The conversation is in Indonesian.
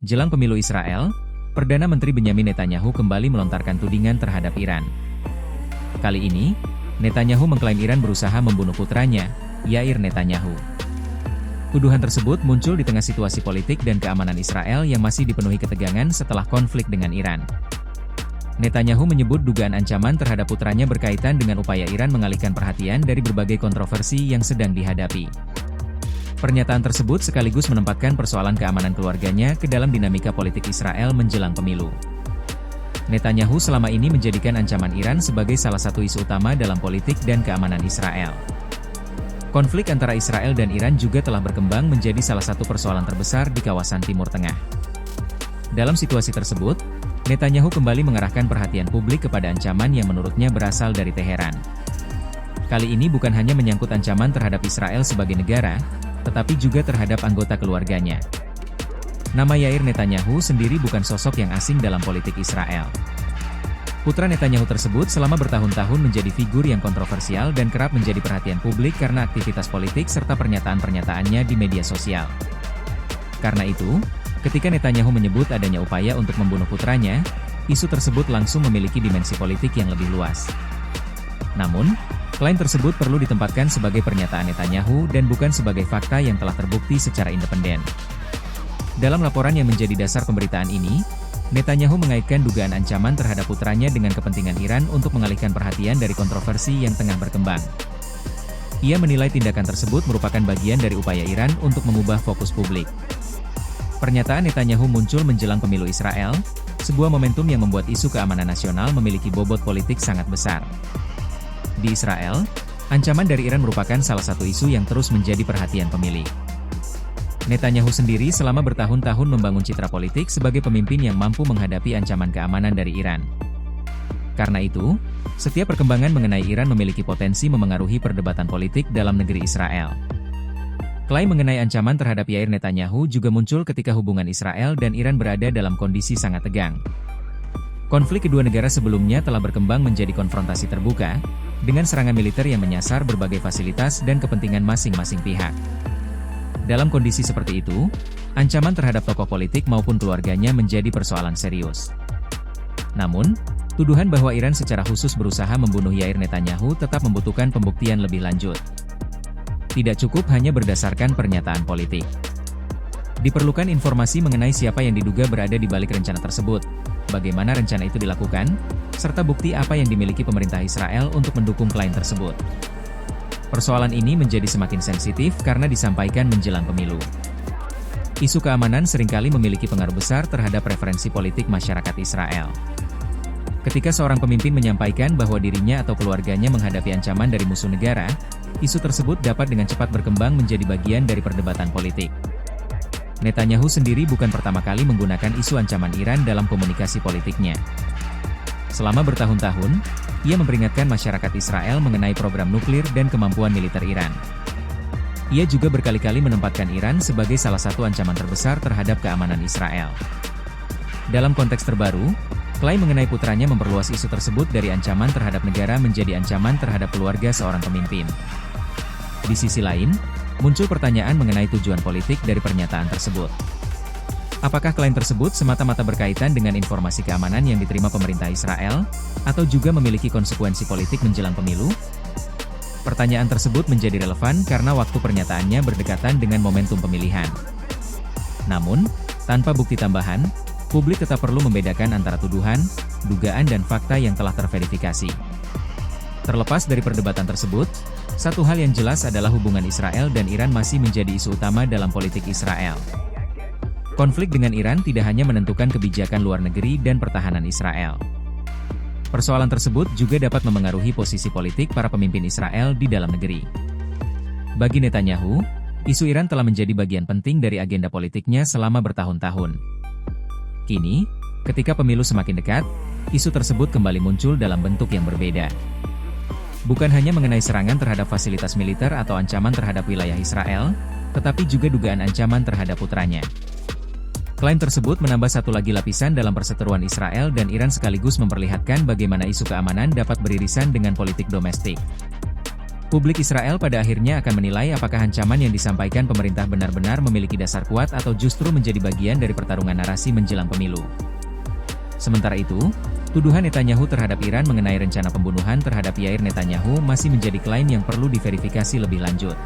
Jelang pemilu Israel, Perdana Menteri Benyamin Netanyahu kembali melontarkan tudingan terhadap Iran. Kali ini, Netanyahu mengklaim Iran berusaha membunuh putranya, Yair Netanyahu. Tuduhan tersebut muncul di tengah situasi politik dan keamanan Israel yang masih dipenuhi ketegangan setelah konflik dengan Iran. Netanyahu menyebut dugaan ancaman terhadap putranya berkaitan dengan upaya Iran mengalihkan perhatian dari berbagai kontroversi yang sedang dihadapi. Pernyataan tersebut sekaligus menempatkan persoalan keamanan keluarganya ke dalam dinamika politik Israel menjelang pemilu. Netanyahu selama ini menjadikan ancaman Iran sebagai salah satu isu utama dalam politik dan keamanan Israel. Konflik antara Israel dan Iran juga telah berkembang menjadi salah satu persoalan terbesar di kawasan Timur Tengah. Dalam situasi tersebut, Netanyahu kembali mengarahkan perhatian publik kepada ancaman yang menurutnya berasal dari Teheran. Kali ini bukan hanya menyangkut ancaman terhadap Israel sebagai negara, tetapi juga terhadap anggota keluarganya. Nama Yair Netanyahu sendiri bukan sosok yang asing dalam politik Israel. Putra Netanyahu tersebut selama bertahun-tahun menjadi figur yang kontroversial dan kerap menjadi perhatian publik karena aktivitas politik serta pernyataan-pernyataannya di media sosial. Karena itu, ketika Netanyahu menyebut adanya upaya untuk membunuh putranya, isu tersebut langsung memiliki dimensi politik yang lebih luas. Namun, klaim tersebut perlu ditempatkan sebagai pernyataan Netanyahu dan bukan sebagai fakta yang telah terbukti secara independen. Dalam laporan yang menjadi dasar pemberitaan ini, Netanyahu mengaitkan dugaan ancaman terhadap putranya dengan kepentingan Iran untuk mengalihkan perhatian dari kontroversi yang tengah berkembang. Ia menilai tindakan tersebut merupakan bagian dari upaya Iran untuk mengubah fokus publik. Pernyataan Netanyahu muncul menjelang pemilu Israel, sebuah momentum yang membuat isu keamanan nasional memiliki bobot politik sangat besar. Di Israel, ancaman dari Iran merupakan salah satu isu yang terus menjadi perhatian pemilih. Netanyahu sendiri selama bertahun-tahun membangun citra politik sebagai pemimpin yang mampu menghadapi ancaman keamanan dari Iran. Karena itu, setiap perkembangan mengenai Iran memiliki potensi memengaruhi perdebatan politik dalam negeri Israel. Klaim mengenai ancaman terhadap Yair Netanyahu juga muncul ketika hubungan Israel dan Iran berada dalam kondisi sangat tegang. Konflik kedua negara sebelumnya telah berkembang menjadi konfrontasi terbuka, dengan serangan militer yang menyasar berbagai fasilitas dan kepentingan masing-masing pihak. Dalam kondisi seperti itu, ancaman terhadap tokoh politik maupun keluarganya menjadi persoalan serius. Namun, tuduhan bahwa Iran secara khusus berusaha membunuh Yair Netanyahu tetap membutuhkan pembuktian lebih lanjut. Tidak cukup hanya berdasarkan pernyataan politik. Diperlukan informasi mengenai siapa yang diduga berada di balik rencana tersebut, bagaimana rencana itu dilakukan, serta bukti apa yang dimiliki pemerintah Israel untuk mendukung klaim tersebut. Persoalan ini menjadi semakin sensitif karena disampaikan menjelang pemilu. Isu keamanan seringkali memiliki pengaruh besar terhadap preferensi politik masyarakat Israel. Ketika seorang pemimpin menyampaikan bahwa dirinya atau keluarganya menghadapi ancaman dari musuh negara, isu tersebut dapat dengan cepat berkembang menjadi bagian dari perdebatan politik. Netanyahu sendiri bukan pertama kali menggunakan isu ancaman Iran dalam komunikasi politiknya. Selama bertahun-tahun, ia memperingatkan masyarakat Israel mengenai program nuklir dan kemampuan militer Iran. Ia juga berkali-kali menempatkan Iran sebagai salah satu ancaman terbesar terhadap keamanan Israel. Dalam konteks terbaru, klaim mengenai putranya memperluas isu tersebut dari ancaman terhadap negara menjadi ancaman terhadap keluarga seorang pemimpin. Di sisi lain, muncul pertanyaan mengenai tujuan politik dari pernyataan tersebut. Apakah klaim tersebut semata-mata berkaitan dengan informasi keamanan yang diterima pemerintah Israel, atau juga memiliki konsekuensi politik menjelang pemilu? Pertanyaan tersebut menjadi relevan karena waktu pernyataannya berdekatan dengan momentum pemilihan. Namun, tanpa bukti tambahan, publik tetap perlu membedakan antara tuduhan, dugaan dan fakta yang telah terverifikasi. Terlepas dari perdebatan tersebut, satu hal yang jelas adalah hubungan Israel dan Iran masih menjadi isu utama dalam politik Israel. Konflik dengan Iran tidak hanya menentukan kebijakan luar negeri dan pertahanan Israel. Persoalan tersebut juga dapat memengaruhi posisi politik para pemimpin Israel di dalam negeri. Bagi Netanyahu, isu Iran telah menjadi bagian penting dari agenda politiknya selama bertahun-tahun. Kini, ketika pemilu semakin dekat, isu tersebut kembali muncul dalam bentuk yang berbeda. Bukan hanya mengenai serangan terhadap fasilitas militer atau ancaman terhadap wilayah Israel, tetapi juga dugaan ancaman terhadap putranya. Klaim tersebut menambah satu lagi lapisan dalam perseteruan Israel dan Iran sekaligus memperlihatkan bagaimana isu keamanan dapat beririsan dengan politik domestik. Publik Israel pada akhirnya akan menilai apakah ancaman yang disampaikan pemerintah benar-benar memiliki dasar kuat atau justru menjadi bagian dari pertarungan narasi menjelang pemilu. Sementara itu, tuduhan Netanyahu terhadap Iran mengenai rencana pembunuhan terhadap Yair Netanyahu masih menjadi klaim yang perlu diverifikasi lebih lanjut.